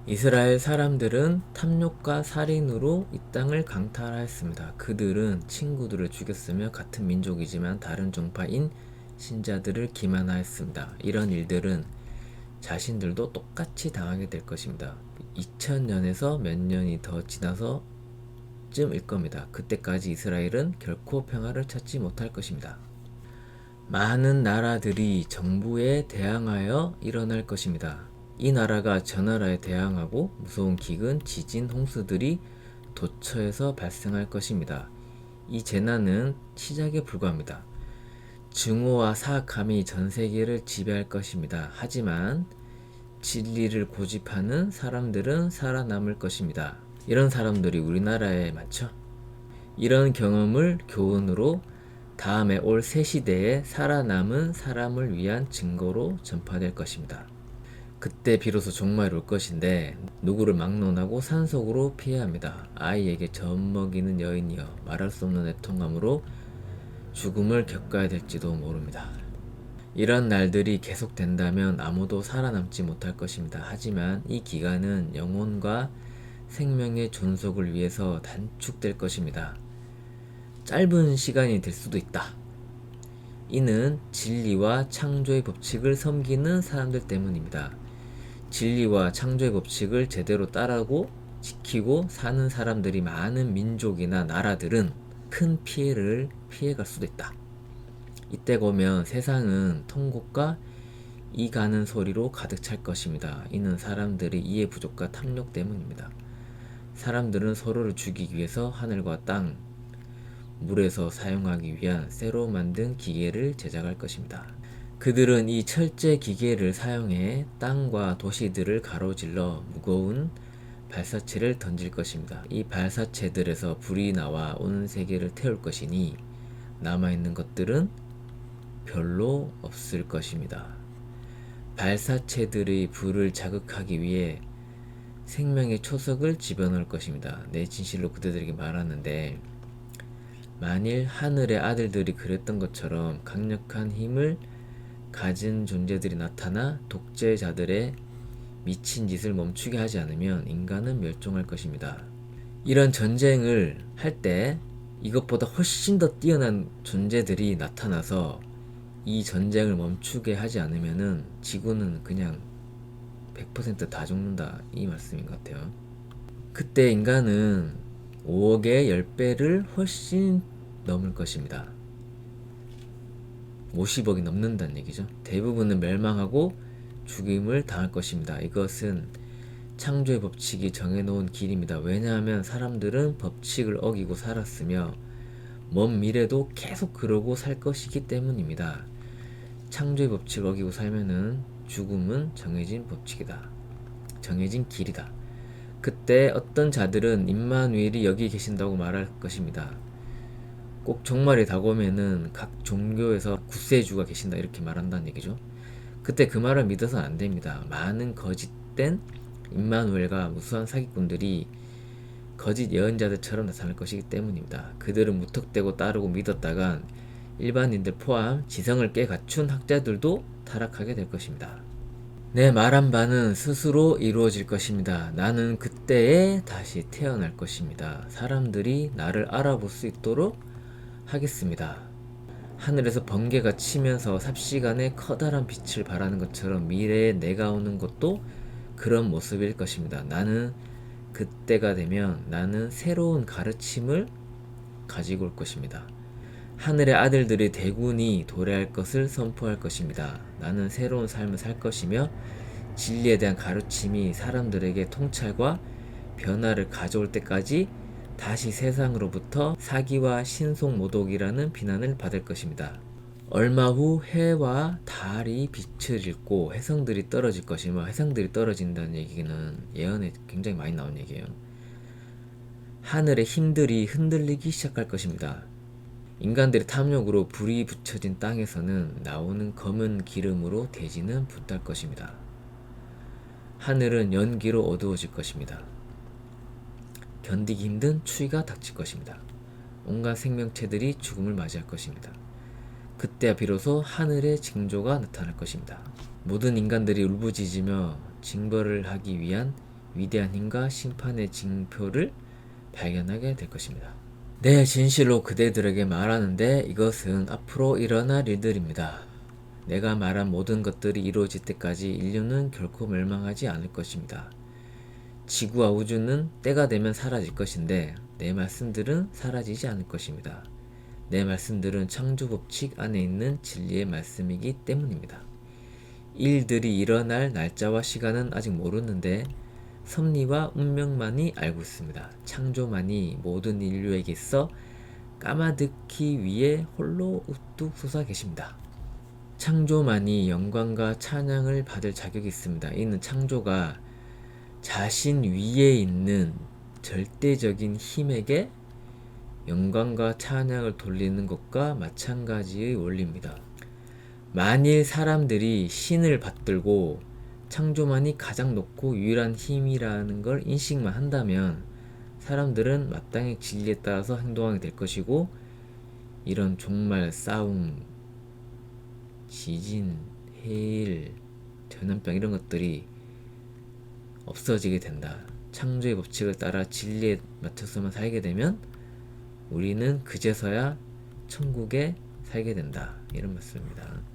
이스라엘 사람들은 탐욕과 살인으로 이 땅을 강탈하였습니다. 그들은 친구들을 죽였으며 같은 민족이지만 다른 종파인 신자들을 기만하였습니다. 이런 일들은 자신들도 똑같이 당하게 될 것입니다. 2000년에서 몇 년이 더 지나서 쯤일 겁니다. 그때까지 이스라엘은 결코 평화를 찾지 못할 것입니다. 많은 나라들이 정부에 대항하여 일어날 것입니다. 이 나라가 저 나라에 대항하고 무서운 기근, 지진, 홍수들이 도처에서 발생할 것입니다. 이 재난은 시작에 불과합니다. 증오와 사악함이 전 세계를 지배할 것입니다. 하지만 진리를 고집하는 사람들은 살아남을 것입니다. 이런 사람들이 우리나라에 많죠. 이런 경험을 교훈으로 다음에 올 새 시대에 살아남은 사람을 위한 증거로 전파될 것입니다. 그때 비로소 종말이 올 것인데 누구를 막론하고 산속으로 피해야 합니다. 아이에게 젖먹이는 여인이여 말할 수 없는 애통함으로 죽음을 겪어야 될지도 모릅니다. 이런 날들이 계속된다면 아무도 살아남지 못할 것입니다. 하지만 이 기간은 영혼과 생명의 존속을 위해서 단축될 것입니다. 짧은 시간이 될 수도 있다. 이는 진리와 창조의 법칙을 섬기는 사람들 때문입니다. 진리와 창조의 법칙을 제대로 따르고 지키고 사는 사람들이 많은 민족이나 나라들은 큰 피해를 피해갈 수도 있다. 이때가 오면 세상은 통곡과 이 가는 소리로 가득 찰 것입니다. 이는 사람들의 이해 부족과 탐욕 때문입니다. 사람들은 서로를 죽이기 위해서 하늘과 땅, 물에서 사용하기 위한 새로 만든 기계를 제작할 것입니다. 그들은 이 철제 기계를 사용해 땅과 도시들을 가로질러 무거운 발사체를 던질 것입니다. 이 발사체들에서 불이 나와 온 세계를 태울 것이니 남아있는 것들은 별로 없을 것입니다. 발사체들의 불을 자극하기 위해 생명의 초석을 집어넣을 것입니다. 내 진실로 그들에게 말하는데 만일 하늘의 아들들이 그랬던 것처럼 강력한 힘을 가진 존재들이 나타나 독재자들의 미친 짓을 멈추게 하지 않으면 인간은 멸종할 것입니다. 이런 전쟁을 할 때 이것보다 훨씬 더 뛰어난 존재들이 나타나서 이 전쟁을 멈추게 하지 않으면은 지구는 그냥 100%다 죽는다 이 말씀인 것 같아요. 그때 인간은 5억의 10배를 훨씬 넘을 것입니다. 50억이 넘는다는 얘기죠. 대부분은 멸망하고 죽임을 당할 것입니다. 이것은 창조의 법칙이 정해놓은 길입니다. 왜냐하면 사람들은 법칙을 어기고 살았으며 먼 미래도 계속 그러고 살 것이기 때문입니다. 창조의 법칙을 어기고 살면은 죽음은 정해진 법칙이다. 정해진 길이다. 그때 어떤 자들은 임마누엘이 여기 계신다고 말할 것입니다. 꼭 종말이 다가오면은 각 종교에서 구세주가 계신다 이렇게 말한다는 얘기죠. 그때 그 말을 믿어서는 안 됩니다. 많은 거짓된 임마누엘과 무수한 사기꾼들이 거짓 예언자들처럼 나타날 것이기 때문입니다. 그들은 무턱대고 따르고 믿었다간 일반인들 포함 지성을 깨 갖춘 학자들도 타락하게 될 것입니다. 내 말한 바는 스스로 이루어질 것입니다. 나는 그때에 다시 태어날 것입니다. 사람들이 나를 알아볼 수 있도록 하겠습니다. 하늘에서 번개가 치면서 삽시간에 커다란 빛을 발하는 것처럼 미래에 내가 오는 것도 그런 모습일 것입니다. 나는 그때가 되면 나는 새로운 가르침을 가지고 올 것입니다. 하늘의 아들들이 대군이 도래할 것을 선포할 것입니다. 나는 새로운 삶을 살 것이며 진리에 대한 가르침이 사람들에게 통찰과 변화를 가져올 때까지 다시 세상으로부터 사기와 신속모독이라는 비난을 받을 것입니다. 얼마 후 해와 달이 빛을 잃고 해성들이 떨어질 것이며 해성들이 떨어진다는 얘기는 예언에 굉장히 많이 나온 얘기예요. 하늘의 힘들이 흔들리기 시작할 것입니다. 인간들의 탐욕으로 불이 붙여진 땅에서는 나오는 검은 기름으로 대지는 불탈 것입니다. 하늘은 연기로 어두워질 것입니다. 견디기 힘든 추위가 닥칠 것입니다. 온갖 생명체들이 죽음을 맞이할 것입니다. 그때야 비로소 하늘의 징조가 나타날 것입니다. 모든 인간들이 울부짖으며 징벌을 하기 위한 위대한 힘과 심판의 징표를 발견하게 될 것입니다. 내 진실로 그대들에게 말하는데 이것은 앞으로 일어날 일들입니다. 내가 말한 모든 것들이 이루어질 때까지 인류는 결코 멸망하지 않을 것입니다. 지구와 우주는 때가 되면 사라질 것인데 내 말씀들은 사라지지 않을 것입니다. 내 말씀들은 창조 법칙 안에 있는 진리의 말씀이기 때문입니다. 일들이 일어날 날짜와 시간은 아직 모르는데 섭리와 운명만이 알고 있습니다. 창조만이 모든 인류에게 있어 까마득히 위에 홀로 우뚝 솟아 계십니다. 창조만이 영광과 찬양을 받을 자격이 있습니다. 이는 창조가 자신 위에 있는 절대적인 힘에게 영광과 찬양을 돌리는 것과 마찬가지의 원리입니다. 만일 사람들이 신을 받들고 창조만이 가장 높고 유일한 힘이라는 걸 인식만 한다면 사람들은 마땅히 진리에 따라서 행동하게 될 것이고 이런 종말, 싸움, 지진, 해일, 전염병 이런 것들이 없어지게 된다. 창조의 법칙을 따라 진리에 맞춰서만 살게 되면 우리는 그제서야 천국에 살게 된다. 이런 말씀입니다.